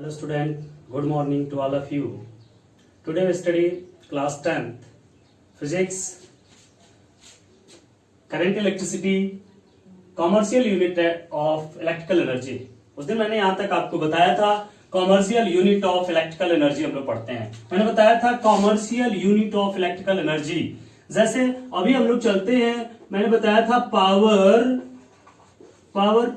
Hello student, good morning to all of you. Today we study class 10th physics, current electricity, commercial unit of electrical energy. उस दिन मैंने यहाँ तक आपको बताया था commercial unit of electrical energy हम लोग पढ़ते हैं। मैंने बताया था commercial unit of electrical energy. जैसे अभी हम लोग चलते हैं, मैंने बताया था power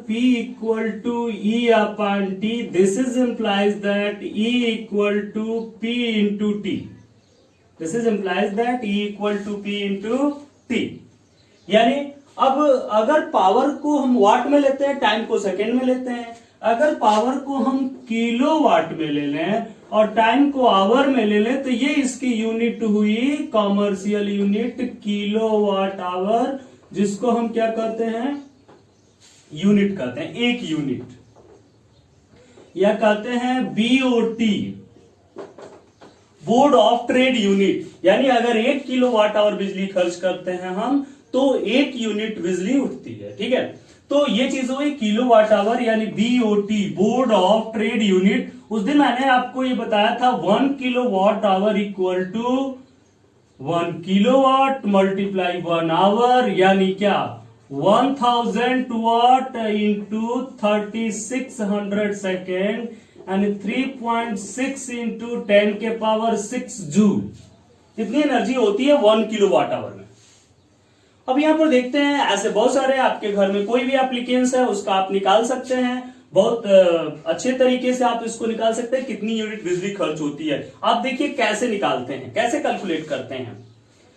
P equal to E upon T. This is implies that E equal to P into T. This is implies that E equal to P into T. यानी अब अगर पावर को हम वाट में लेते हैं, टाइम को सेकेंड में लेते हैं, अगर पावर को हम किलो वाट में ले लें और टाइम को आवर में ले लें, तो ये इसकी यूनिट हुई commercial unit kilo watt hour, जिसको हम क्या कहते हैं, यूनिट कहते हैं, एक यूनिट, या कहते हैं BOT, board of trade unit. यानी अगर 1 किलो वाट आवर बिजली खर्च करते हैं हम, तो 1 यूनिट बिजली उठती है। ठीक है, तो ये चीज हुई किलो वाट आवर यानी BOT, board of trade unit. उस दिन मैंने आपको ये बताया था 1 kilo watt hour equal to 1 kilo watt multiply 1 hour, यानी क्या 1000 watt into 3600 सेकेंड यानी 3.6 into 10 के पावर 6 जूल। इतनी एनर्जी होती है 1 किलो वाट आवर में। अब यहां पर देखते हैं, ऐसे बहुत सारे आपके घर में कोई भी एप्लीकेंस है उसका आप निकाल सकते हैं, बहुत अच्छे तरीके से आप इसको निकाल सकते हैं कितनी यूनिट बिजली खर्च होती है। आप देखिए कैसे निकालते हैं, कैसे कैलकुलेट करते हैं।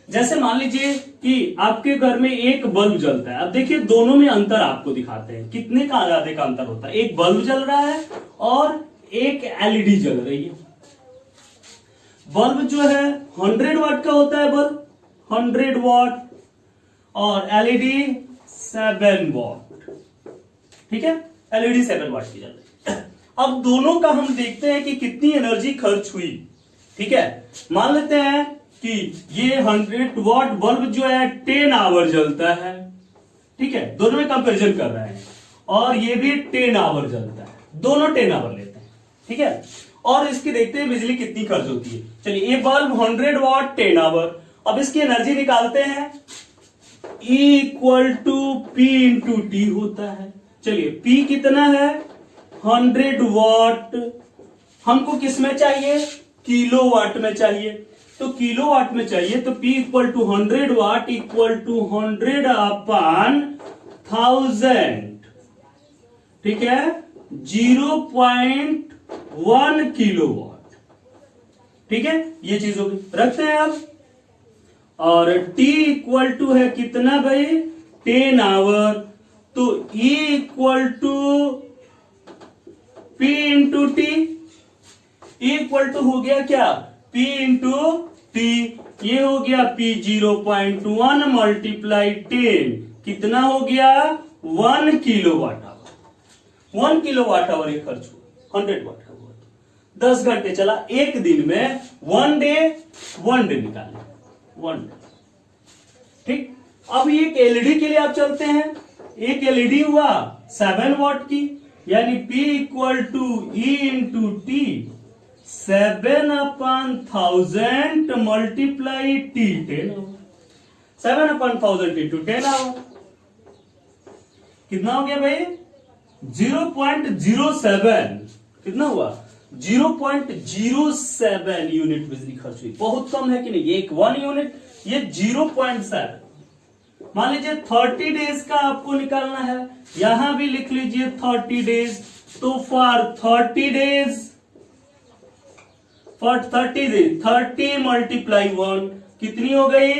जैसे मान लीजिए कि आपके घर में एक बल्ब जलता है। अब देखिए दोनों में अंतर आपको दिखाते हैं, कितने का आधे का अंतर होता है। एक बल्ब जल रहा है और एक एलईडी जल रही है। बल्ब जो है 100 वाट का होता है, बल्ब 100 वाट, और एलईडी 7 वाट। ठीक है, एलईडी 7 वाट की जल रही है। अब दोनों का हम देखते हैं कि कितनी एनर्जी खर्च हुई। ठीक है, मान लेते हैं कि ये 100 वाट बल्ब जो है 10 आवर जलता है। ठीक है, दोनों में कंपैरिजन कर रहे हैं, और ये भी 10 आवर जलता है, दोनों 10 आवर लेते हैं। ठीक है, और इसकी देखते हैं बिजली कितनी खर्च होती है। चलिए, ये बल्ब 100 वाट 10 आवर, अब इसकी एनर्जी निकालते हैं। E equal to P into T होता है। चलिए, P कितना है 100 वाट, हमको किस में चाहिए, किलो वाट में चाहिए। तो किलो वाट में चाहिए तो P equal to 100 watt equal to 100 upon 1000। ठीक है, 0.1 किलो वाट। ठीक है, ये चीज होगी, रखते हैं अब। और T इक्वल टू है कितना भाई 10 आवर, तो E equal to P into T, equal to हो गया क्या P इंटू टी, ये हो गया P 0.1 मल्टीप्लाई 10, कितना हो गया 1 kilo watt hour. 1 kilo watt hour ये खर्च हुआ, 100 वाट का हुआ, 10 घंटे चला। एक दिन में 1 डे निकाले, 1 डे। ठीक, अब ये एक एलईडी के लिए आप चलते हैं। एक एलईडी हुआ 7 वाट की, यानी P equal to E into T, 7 upon 1000 multiply T 10 hour, 7 upon 1000 into 10 hour, कितना हो गया भाई 0.07। कितना हुआ 0.07 यूनिट बिजली खर्च हुई। बहुत कम है कि नहीं, ये एक 1 यूनिट, ये 0.7। मान लीजिए 30 डेज का आपको निकालना है, यहां भी लिख लीजिए 30 डेज। तो फॉर 30 डेज 30 मल्टीप्लाई 1 कितनी हो गई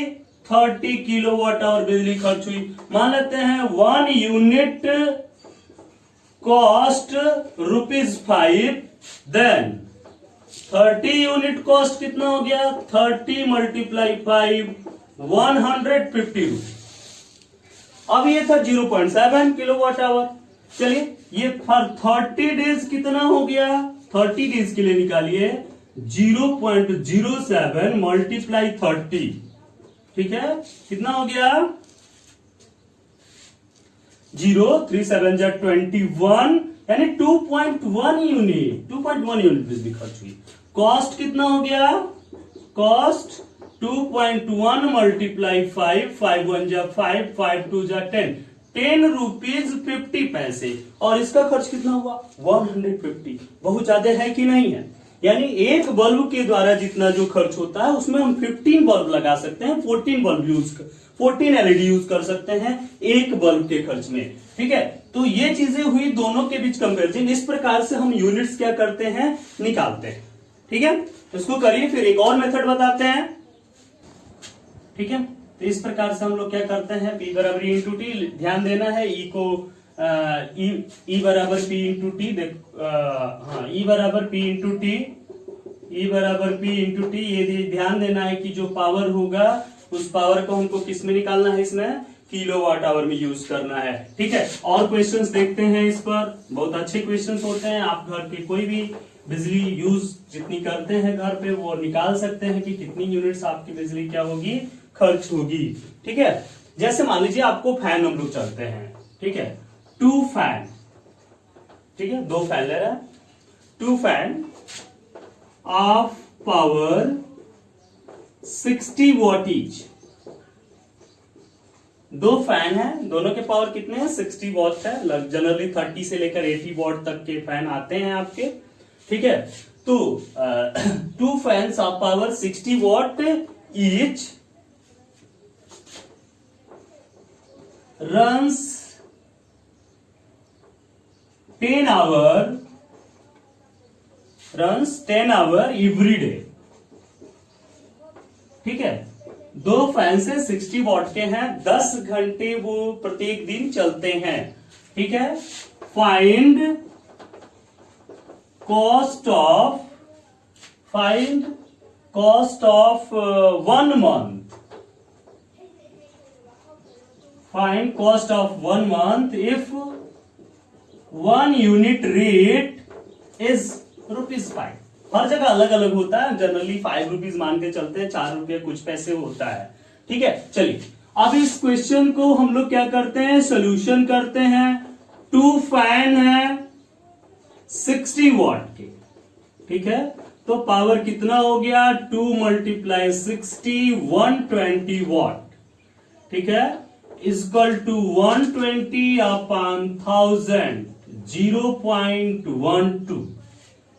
30 किलो वाट आवर बिजली खर्च हुई। मान लेते हैं 1 unit cost ₹5, then 30 unit cost कितना हो गया 30 मल्टीप्लाई 5 150 रुपीज। अब ये था 0.7 किलो वाट आवर। चलिए, ये फॉर 30 डेज कितना हो गया, 30 डेज के लिए निकालिए 0.07 मल्टीप्लाई 30। ठीक है, कितना हो गया 0, 3 7 जा 21 यानी 2.1 यूनिट बिजली खर्च हुई। कॉस्ट कितना हो गया? कॉस्ट 2.1 मल्टीप्लाई 5, 5 1 जा 5, 5 2 जा 10 रुपीज 50 पैसे। और इसका खर्च कितना हुआ? 150। बहुत ज्यादा है कि नहीं है? यानी एक बल्ब के द्वारा जितना जो खर्च होता है उसमें हम 15 बल्ब लगा सकते हैं, 14 एलईडी यूज कर सकते हैं एक बल्ब के खर्च में। ठीक है, तो ये चीजें हुई दोनों के बीच कंपैरिजन। इस प्रकार से हम यूनिट्स क्या करते हैं? निकालते हैं। ठीक है, इसको करिए, फिर एक और मेथड बताते हैं। ठीक है, तो इस प्रकार से हम लोग क्या करते हैं? P बराबर E इंटू टी, ध्यान देना है E को E बराबर P इंटू टी, हाँ E बराबर P इंटू टी, E बराबर P इंटू टी। ये ध्यान देना है कि जो पावर होगा उस पावर को हमको किस में निकालना है? इसमें किलोवाट आवर में यूज करना है। ठीक है, और क्वेश्चंस देखते हैं इस पर। बहुत अच्छे क्वेश्चंस होते हैं। आप घर के कोई भी बिजली यूज जितनी करते हैं घर पे वो निकाल सकते हैं कि कितनी यूनिट्स आपकी बिजली क्या होगी? खर्च होगी। ठीक है, जैसे मान लीजिए आपको फैन हम लोग चलते हैं। ठीक है, 2 फैन, ठीक है 2 फैन ले रहा है, 2 fan of power 60 what each. 2 fan है, दोनों के पावर कितने हैं? 60 वॉट है। जनरली 30 से लेकर 80 वॉट तक के फैन आते हैं आपके। ठीक है, तो 2 fans of power 60 what each runs 10 hour every day। ठीक है, 2 फैन से 60 वॉट के हैं, 10 घंटे वो प्रत्येक दिन चलते हैं। ठीक है, find cost of 1 month। Find cost of 1 month if 1 unit rate is ₹5। हर जगह अलग अलग होता है, जनरली 5 रुपीज मान के चलते हैं, 4 रुपये कुछ पैसे होता है। ठीक है, चलिए अब इस क्वेश्चन को हम लोग क्या करते हैं? सोल्यूशन करते हैं। 2 फैन है 60 वॉट के। ठीक है, तो पावर कितना हो गया? 2 × 60 120 वॉट। ठीक है, इक्वल टू 120/1000, 0.12।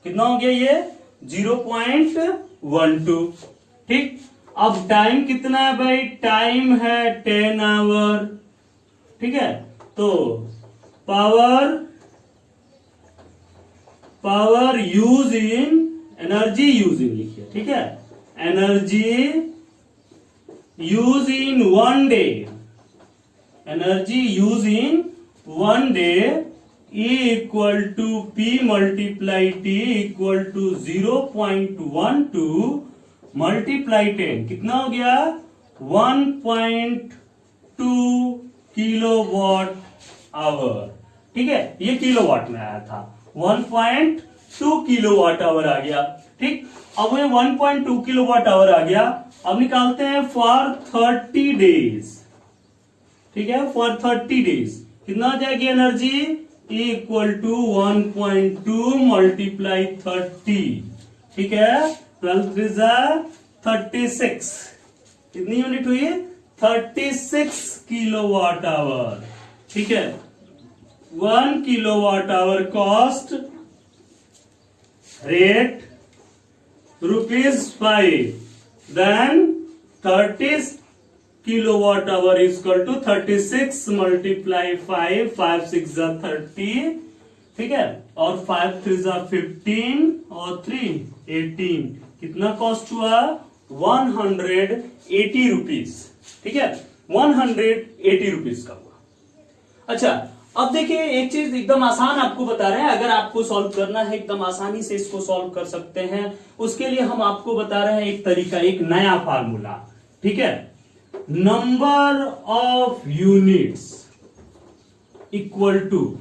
कितना हो गया ये? 0.12। ठीक, अब टाइम कितना है भाई? टाइम है 10 आवर। ठीक है, तो power use in, energy use in लिखिए। ठीक है, energy use in 1 day, energy use in 1 day E equal to P multiply T equal to 0.12 multiply 10। कितना हो गया? 1.2 किलोवाट आवर। ठीक है, ये किलोवाट में आया था, 1.2 किलोवाट आवर आ गया। ठीक, अब ये 1.2 किलोवाट आवर आ गया। अब निकालते हैं फॉर 30 डेज। ठीक है, फॉर 30 डेज कितना हो जाएगी एनर्जी? Equal to 1.2 multiply 30। ठीक है, 12 36। कितनी यूनिट हुई? 36 किलोवाट आवर। ठीक है, 1 kilowatt hour cost rate ₹5, then 30 kilowatt hour equal to 36 multiply 5, 5 6 30। ठीक है, और 5 3 15 और 3 18। कितना कॉस्ट हुआ? 180 रुपीज। ठीक है, 180 रुपीज का हुआ। अच्छा, अब देखिए एक चीज एकदम आसान आपको बता रहे हैं। अगर आपको सॉल्व करना है एकदम आसानी से इसको सॉल्व कर सकते हैं। उसके लिए हम आपको बता रहे हैं एक तरीका, एक नया फार्मूला। ठीक है, number of units equal to,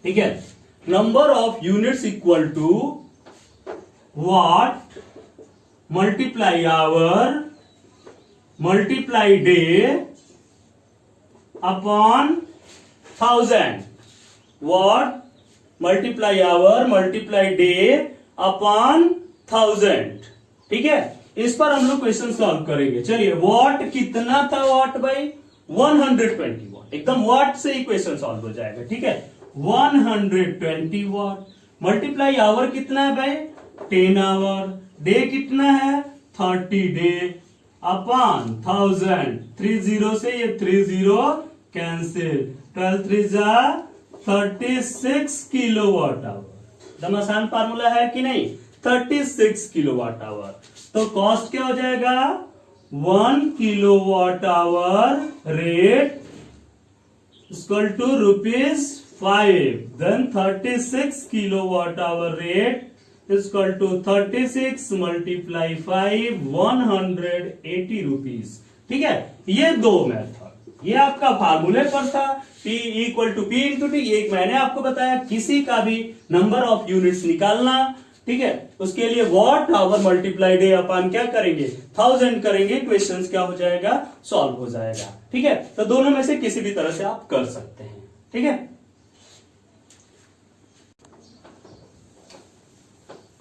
ठीक है, number of units equal to watt multiply hour multiply day upon 1000। Watt multiply hour multiply day upon 1000। ठीक है, इस पर हम लोग क्वेश्चन सॉल्व करेंगे। चलिए, वॉट कितना था वॉट भाई? 120 वॉट। एकदम वॉट से ही क्वेश्चन सॉल्व हो जाएगा। ठीक है, 120 वॉट मल्टीप्लाई आवर कितना है भाई? 10 आवर। डे कितना है? 30 डे अपॉन 1000। 30 से ये 30 कैंसिल। 12 3 जा 36 किलोवाट आवर। एकदम आसान फार्मूला है कि नहीं? 36 किलोवाट आवर। तो कॉस्ट क्या हो जाएगा? 1 kilowatt hour rate equal to ₹5। Then 36 kilowatt hour rate equal to 36 multiply 5 180 rupees. ठीक है, ये दो मेथड, ये आपका फार्मूले पर था। P equal to P into T. एक मैंने आपको बताया किसी का भी नंबर ऑफ यूनिट्स निकालना। ठीक है, उसके लिए वॉट आवर मल्टीप्लाई डे अपन क्या करेंगे? 1000 करेंगे। क्वेश्चन क्या हो जाएगा? सॉल्व हो जाएगा। ठीक है, तो दोनों में से किसी भी तरह से आप कर सकते हैं। ठीक है,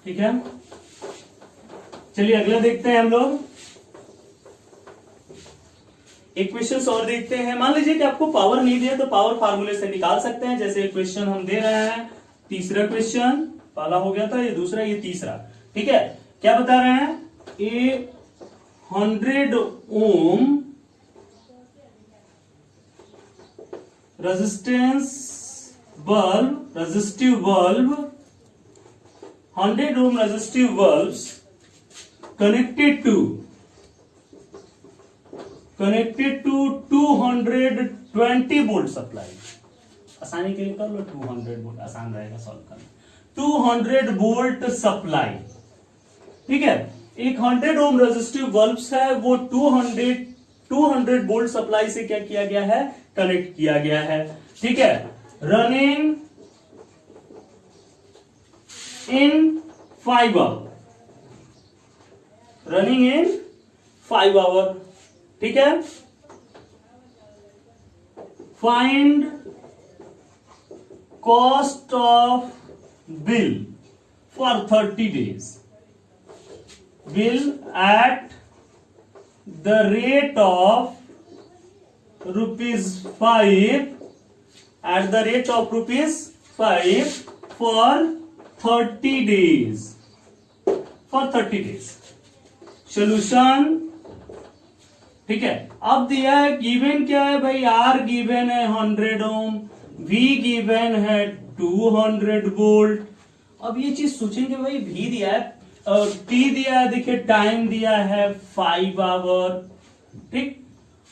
ठीक है, चलिए अगला देखते हैं हम लोग। एक क्वेश्चन और देखते हैं। मान लीजिए कि आपको पावर नहीं दिया तो पावर फार्मूले से निकाल सकते हैं। जैसे क्वेश्चन हम दे रहे हैं, तीसरा क्वेश्चन, पहला हो गया था, ये दूसरा, ये तीसरा। ठीक है, क्या बता रहे हैं? ए 100 ohm resistance bulb, resistive bulb, 100 ohm resistive bulbs connected to 220 volt supply। आसानी के लिए कर लो, 200 वोल्ट आसान रहेगा सॉल्व करना। 200 वोल्ट सप्लाई। ठीक है, एक 100 ओम रेजिस्टिव बल्ब्स है, वो 200 वोल्ट सप्लाई से क्या किया गया है? कनेक्ट किया गया है। ठीक है, running in 5 hour, running in 5 hour। ठीक है, find cost of bill for 30 days। Bill at the rate of ₹5, at the rate of ₹5 for 30 days। for 30 days solution. ठीक है, अब दिया है, गिवन क्या है भाई? आर गिवन है 100 ओम, वी गिवन है 200 वोल्ट। अब ये चीज सोचेंगे भाई, भी दिया है और टी दिया है, देखिए टाइम दिया है 5 आवर। ठीक,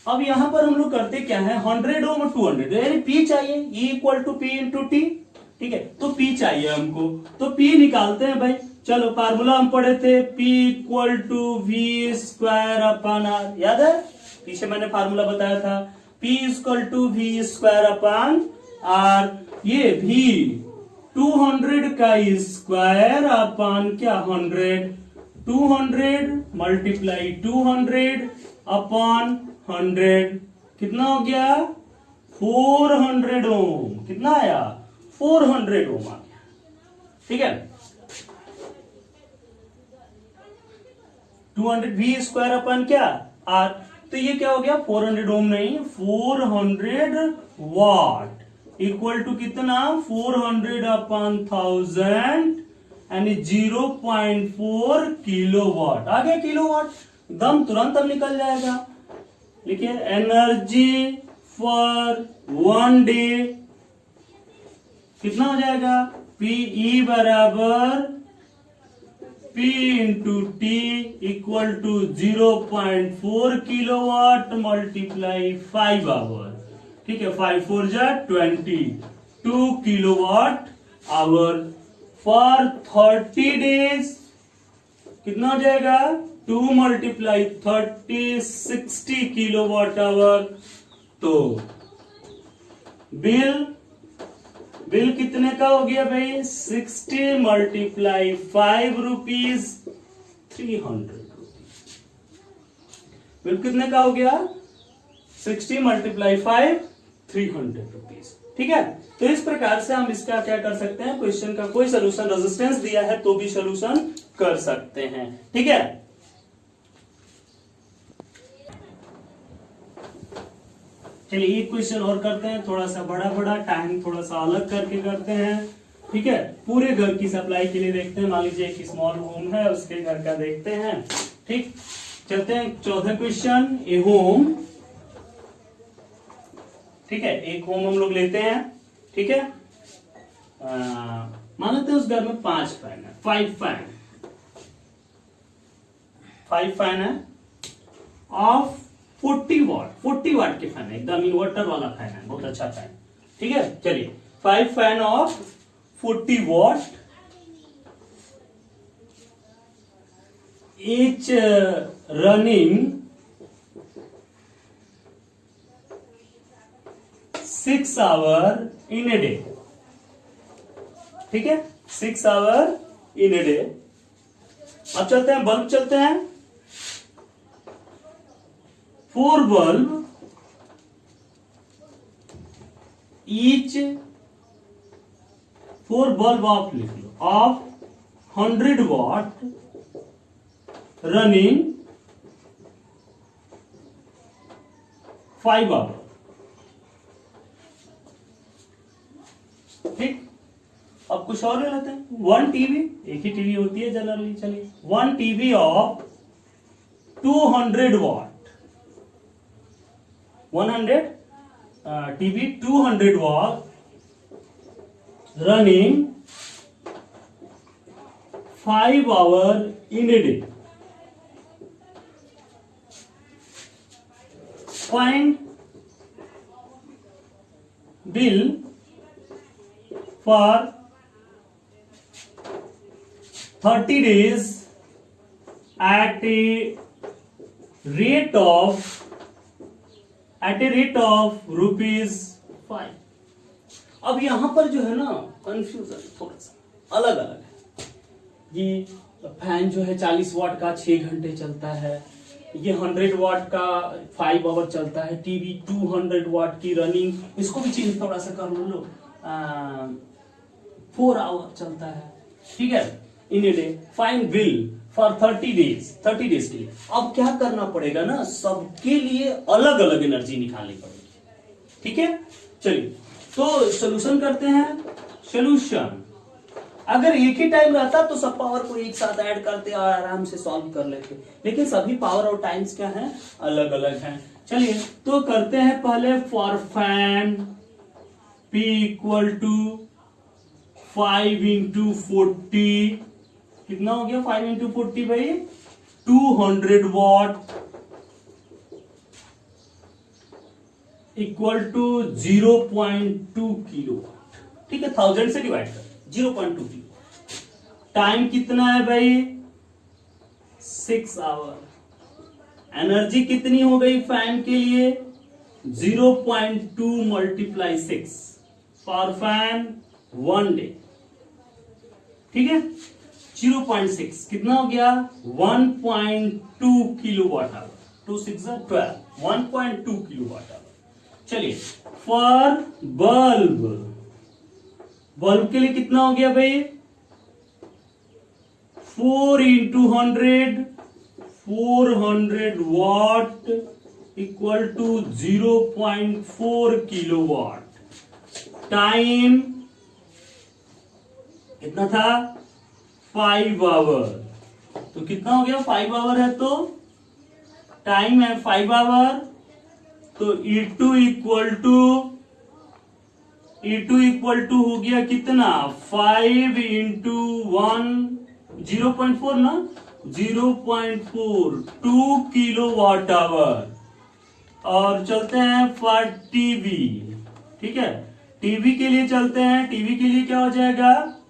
अब यहां पर हम लोग करते क्या है? 100 ओम और 200, यानी पी चाहिए, E equal to P into T. ठीक है, तो P चाहिए हमको, तो P निकालते हैं भाई। चलो, फार्मूला हम पढ़े थे, P equal to V² upon R। याद है? पीछे मैंने फार्मूला बताया था, P equal to V² upon R। ये V 200 का स्क्वायर अपॉन क्या? 100। 200 मल्टीप्लाई 200 अपॉन 100 कितना हो गया? 400 ओम। कितना आया? 400 ओम आ गया। ठीक है, 200 V² अपन क्या? R। तो ये क्या हो गया? 400 ओम नहीं, 400 वाट इक्वल टू कितना? 400 अपॉन 1000 यानी 0.4 किलोवाट। आ गया किलोवाट, दम तुरंत अब निकल जाएगा। लिखिए, एनर्जी फॉर 1 डे कितना हो जाएगा? Pe बराबर P into T equal to 0.4 kilowatt multiply 5 hour. ठीक है, 5 4 जा 22 किलोवाट आवर फॉर 30 डेज। कितना हो जाएगा? 2 मल्टीप्लाई 30 60 किलोवाट आवर। तो बिल कितने का हो गया भाई? 60 मल्टीप्लाई 5 रुपीज 300 रुपीज। बिल कितने का हो गया? 60 मल्टीप्लाई 5 300 रुपीज। ठीक है। तो इस प्रकार से हम इसका क्या कर सकते हैं, क्वेश्चन का कोई सोल्यूशन रेजिस्टेंस दिया है तो भी सोल्यूशन कर सकते हैं। ठीक है, चलिए एक क्वेश्चन और करते हैं, थोड़ा सा बड़ा बड़ा, टाइम थोड़ा सा अलग करके करते हैं। ठीक है, पूरे घर की सप्लाई के लिए देखते हैं। मान लीजिए एक स्मॉल होम है, उसके घर का देखते हैं। ठीक, चलते हैं 14 क्वेश्चन। ए होम, ठीक है, एक होम हम लोग लेते हैं। ठीक है, मान लेते हैं उस घर में 5 फैन है, 5 फैन है ऑफ 40 वाट, 40 वाट के फैन है, एकदम इन्वर्टर वाला फैन है, बहुत अच्छा फैन। ठीक है, चलिए 5 fan of 40 watt, each running 6 hour in a day। ठीक है, 6 hour in a day। अब चलते हैं बल्ब, चलते हैं 4 बल्ब, each 4 बल्ब ऑफ, लिख लो, ऑफ 100 वाट रनिंग 5 आवर। ठीक, अब कुछ और ले लेते हैं। 1 टीवी, एक ही टीवी होती है जनरली, चलिए 1 TV of 200 watt, 100 TV 200 watt running 5 hour in a day. Find bill for 30 days at a rate of ₹5। अब यहां पर जो है ना कंफ्यूजन थोड़ा सा अलग अलग है। ये फैन जो है 40 वाट का 6 घंटे चलता है, ये 100 वाट का 5 आवर चलता है, टीवी 200 वाट की रनिंग, इसको भी चेंज थोड़ा सा कर लो, 4 आवर चलता है। ठीक है, in a day. Find bill for 30 days, 30 days के लिए। अब क्या करना पड़ेगा ना, सबके लिए अलग अलग एनर्जी निकालनी पड़ेगी। ठीक है, चलिए तो सोल्यूशन करते हैं। सोल्यूशन, अगर एक ही टाइम रहता तो सब पावर को एक साथ ऐड करते और आराम से सॉल्व कर लेते, लेकिन सभी पावर और टाइम्स क्या हैं, अलग अलग हैं। चलिए तो करते हैं पहले for fan P equal to 5 into 40, कितना हो गया 5 इंटू 40 भाई, 200 watt equal to 0.2 kilo watt. ठीक है, 1000 से डिवाइड कर 0.2 किलो। टाइम कितना है भाई, 6 आवर। एनर्जी कितनी हो गई फैन के लिए, 0.2 मल्टीप्लाई 6 फॉर फैन 1 डे। ठीक है, 0.6 कितना हो गया, 1.2 kilo watt hour, 2 6 12, 1.2 kilo watt hour. चलिए फॉर बल्ब, बल्ब के लिए कितना हो गया भाई, 4 into 100, 400 watt equal to 0.4 kilo watt. Time कितना था, 5 आवर। तो कितना हो गया, 5 आवर है तो टाइम है 5 आवर, तो E2 इक्वल टू हो गया कितना, 5 इंटू 1, 0.4 ना, 0.4, 2 किलो वाट आवर। और चलते हैं फॉर टीवी। ठीक है, टीवी के लिए चलते हैं। टीवी के लिए क्या हो जाएगा,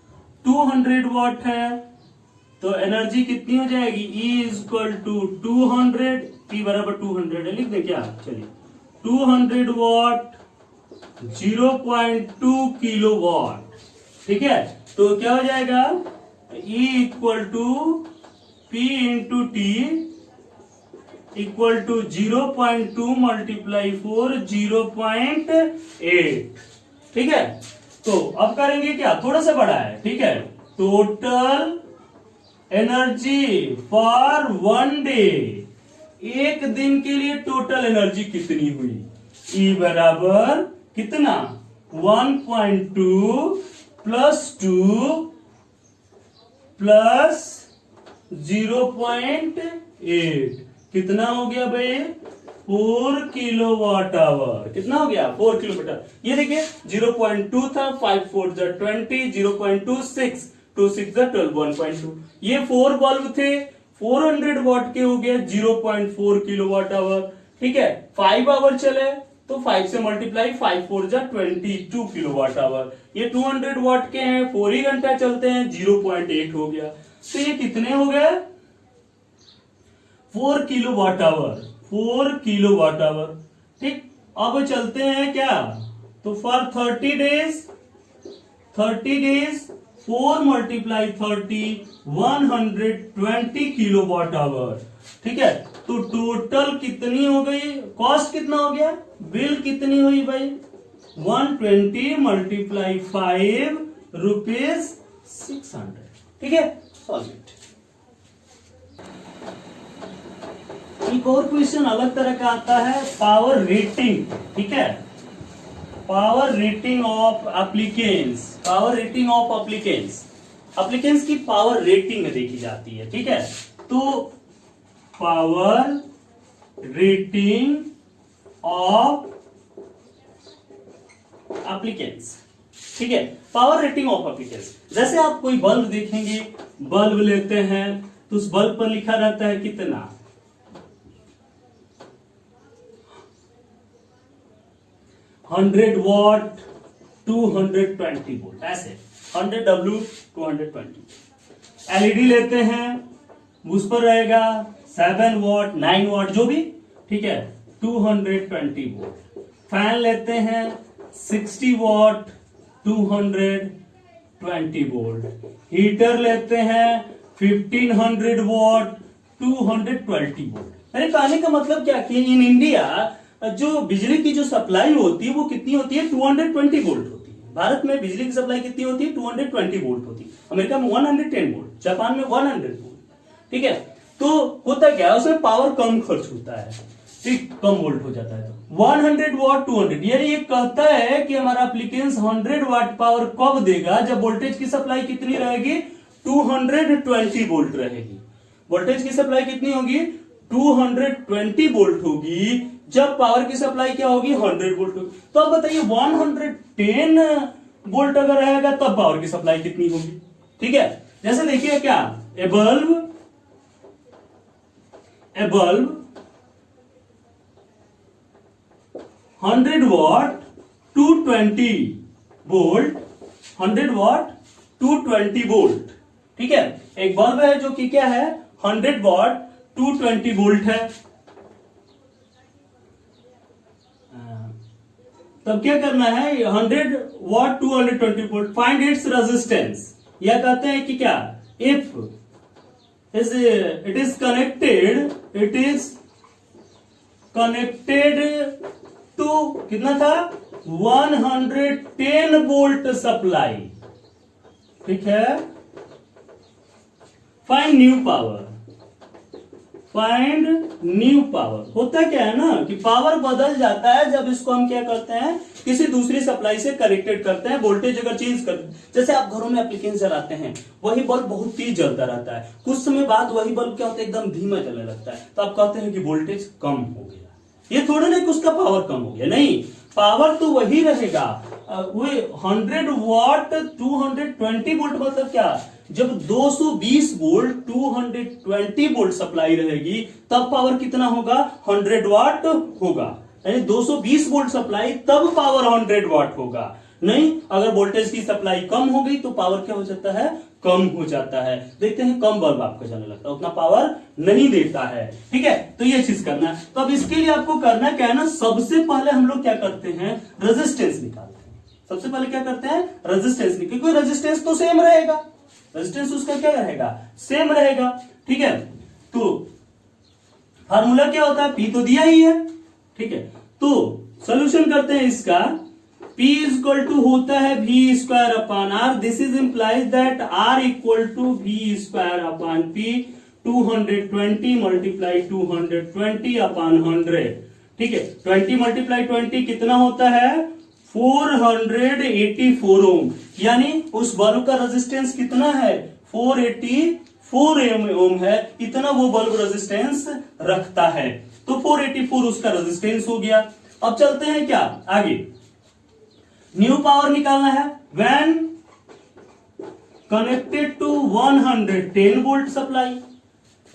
200 वाट है, तो एनर्जी कितनी हो जाएगी, E इक्वल टू 200, P बराबर 200 है, लिख दे क्या, चलिए 200 वाट 0.2 किलो वाट। ठीक है, तो क्या हो जाएगा, E equal to P into T equal to 0.2 multiply 4, 0.8। ठीक है, तो अब करेंगे क्या, थोड़ा सा बड़ा है, ठीक है। Total energy for one day, एक दिन के लिए टोटल एनर्जी कितनी हुई, E बराबर कितना 1.2 प्लस 2 प्लस 0.8 कितना हो गया भाई 4 किलोवाट आवर। कितना हो गया 4 किलोमीटर। ये देखिए 0.2 था, 5 4 20, 0.26 2 6 12, 1.2। ये 4 बल्ब थे, 400 वाट के हो गए 0.4 किलोवाट आवर। ठीक है, 5 आवर चले तो 5 से मल्टीप्लाई, 5 4 22 किलोवाट आवर। ये 200 वाट के हैं, 4 ही घंटा चलते हैं, 0.8 हो गया। तो ये कितने हो गए 4 किलोवाट आवर, 4 किलोवाट आवर। ठीक, अब चलते हैं क्या, तो for 30 days 4 multiply 30 120 kilowatt hour. ठीक है, तो टोटल कितनी हो गई, कॉस्ट कितना हो गया, बिल कितनी हुई भाई 120 मल्टीप्लाई 5 रुपीज 600। ठीक है, सॉल्व इट। एक और क्वेश्चन अलग तरह का आता है, पावर रेटिंग। ठीक है, power rating of appliances, power rating of appliances, appliances की पावर रेटिंग देखी जाती है। ठीक है, तो पावर रेटिंग ऑफ एप्लीकेंस। ठीक है, पावर रेटिंग ऑफ एप्लीकेंस, जैसे आप कोई बल्ब देखेंगे, बल्ब लेते हैं तो उस बल्ब पर लिखा रहता है कितना 100 वॉट 220 वोल्ट, ऐसे 100 W 220। एलईडी लेते हैं, उस पर रहेगा 7 वॉट 9 वॉट जो भी, ठीक है 220 वोल्ट। फैन लेते हैं 60 वॉट 220 वोल्ट। हीटर लेते हैं 1500 वॉट 220 वोल्ट। मेरे कहने का मतलब क्या कि इन इंडिया जो बिजली की जो सप्लाई होती है वो कितनी होती है 220 वोल्ट होती है। भारत में बिजली की सप्लाई कितनी होती है 220 वोल्ट होती है, अमेरिका में 110 वोल्ट, जापान में 100 वोल्ट। ठीक है, तो होता क्या है उसमें पावर कम खर्च होता है, ठीक, कम वोल्ट हो जाता है। तो 100 वॉट 200, यानी ये कहता है कि हमारा एप्लीकेंस 100 वाट पावर कब देगा, जब वोल्टेज की सप्लाई कितनी रहेगी 220 वोल्ट रहेगी। वोल्टेज की सप्लाई कितनी होगी 220 वोल्ट होगी, जब पावर की सप्लाई क्या होगी 100 वोल्ट होगी। तो अब बताइए 110 वोल्ट अगर रहेगा तब पावर की सप्लाई कितनी होगी। ठीक है, जैसे देखिए क्या, a bulb 100 watt 220 volt, 100 watt 220 volt. ठीक है, एक बल्ब है जो कि क्या है 100 वॉट 220 वोल्ट है। तब क्या करना है 100 watt 220 volt, find its resistance. यह कहते हैं कि क्या, if it is connected to कितना था 110 वोल्ट सप्लाई। ठीक है, find new power, find new power. होता क्या है ना कि पावर बदल जाता है जब इसको हम क्या करते हैं किसी दूसरी सप्लाई से कनेक्टेड करते हैं, वोल्टेज अगर चेंज करते हैं। जैसे आप घरों में एप्लीकेंस जलाते हैं, वही बल्ब बहुत तेज जलता रहता है, कुछ समय बाद वही बल्ब क्या होता है एकदम धीमा जलने लगता है, तो आप कहते हैं कि वोल्टेज कम हो गया। ये थोड़ा ना कि उसका पावर कम हो गया, नहीं, पावर तो वही रहेगा। वो 100 वॉट 220 वोल्ट मतलब क्या, जब 220 वोल्ट 220 वोल्ट सप्लाई रहेगी तब पावर कितना होगा 100 वाट होगा, यानी 220 वोल्ट सप्लाई तब पावर 100 वाट होगा। नहीं, अगर वोल्टेज की सप्लाई कम हो गई तो पावर क्या हो जाता है, कम हो जाता है। देखते हैं कम बल्ब आपको जाने लगता है, उतना पावर नहीं देता है। ठीक है, तो ये चीज करना है। तो अब इसके लिए आपको करना क्या है ना, सबसे पहले हम लोग क्या करते हैं रेजिस्टेंस निकालते हैं। सबसे पहले क्या करते हैं रेजिस्टेंस निकाल, क्योंकि रेजिस्टेंस तो सेम रहेगा, रेजिस्टेंस उसका क्या रहेगा सेम रहेगा। ठीक है, तो फार्मूला क्या होता है, पी तो दिया ही है। ठीक है, तो सॉल्यूशन करते हैं इसका। P इज इक्वल टू होता है V square upon R. This is implies that R equal to V square upon P. 220 multiply 220 upon 100. ठीक है, 20 मल्टीप्लाई 20 कितना होता है 484 ओम. यानी उस बल्ब का रेजिस्टेंस कितना है 484 ओम है. इतना वो बल्ब रेजिस्टेंस रखता है. तो 484 उसका रेजिस्टेंस हो गया. अब चलते हैं क्या आगे, न्यू पावर निकालना है. When connected to 110 volt supply.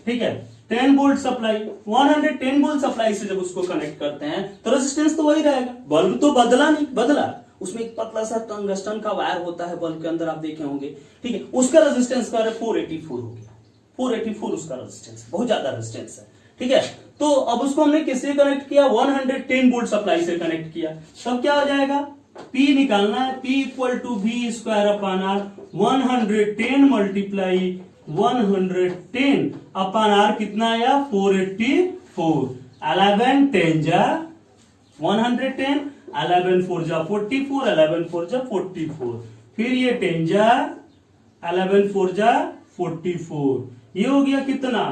ठीक है, 10 वोल्ट सप्लाई, 110 वोल्ट सप्लाई से जब उसको कनेक्ट करते हैं तो रेजिस्टेंस तो वही रहेगा. बल्ब तो बदला नहीं, बदला उसमें एक पतला सा टंगस्टन का वायर होता है बल्ब के अंदर, आप देखे होंगे. ठीक है, उसका रेजिस्टेंस का 484 हो गया. 484 उसका रेजिस्टेंस, बहुत ज्यादा रेजिस्टेंस है. ठीक है, तो अब उसको हमने किससे कनेक्ट किया 110 वोल्ट सप्लाई से कनेक्ट किया. तब क्या हो जाएगा P निकालना है. P equal to V square upon R. 110 multiply 110 upon R कितना आया 484. 11 10 जा 110, 11 4 जा 44, 11 4 जा 44, फिर ये 10 जा 11 4 जा 44. ये हो गया कितना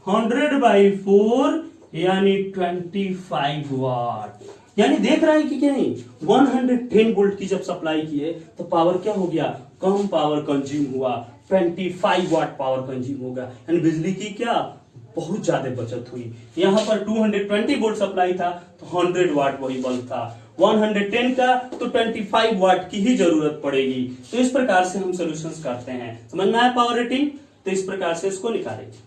100/4 यानी 25 वाट. यानी देख रहे हैं कि क्या नहीं 110 वोल्ट की जब सप्लाई की है तो पावर क्या हो गया, कम पावर कंज्यूम हुआ, 25 वाट पावर कंज्यूम होगा. यानी बिजली की क्या बहुत ज्यादा बचत हुई. यहां पर 220 वोल्ट सप्लाई था तो 100 वाट वही बल्ब था. 110 का तो 25 वाट की ही जरूरत पड़ेगी. तो इस प्रकार से हम सॉल्यूशंस करते हैं. समझ में आया पावर रेटिंग. तो इस प्रकार से इसको निकालेंगे.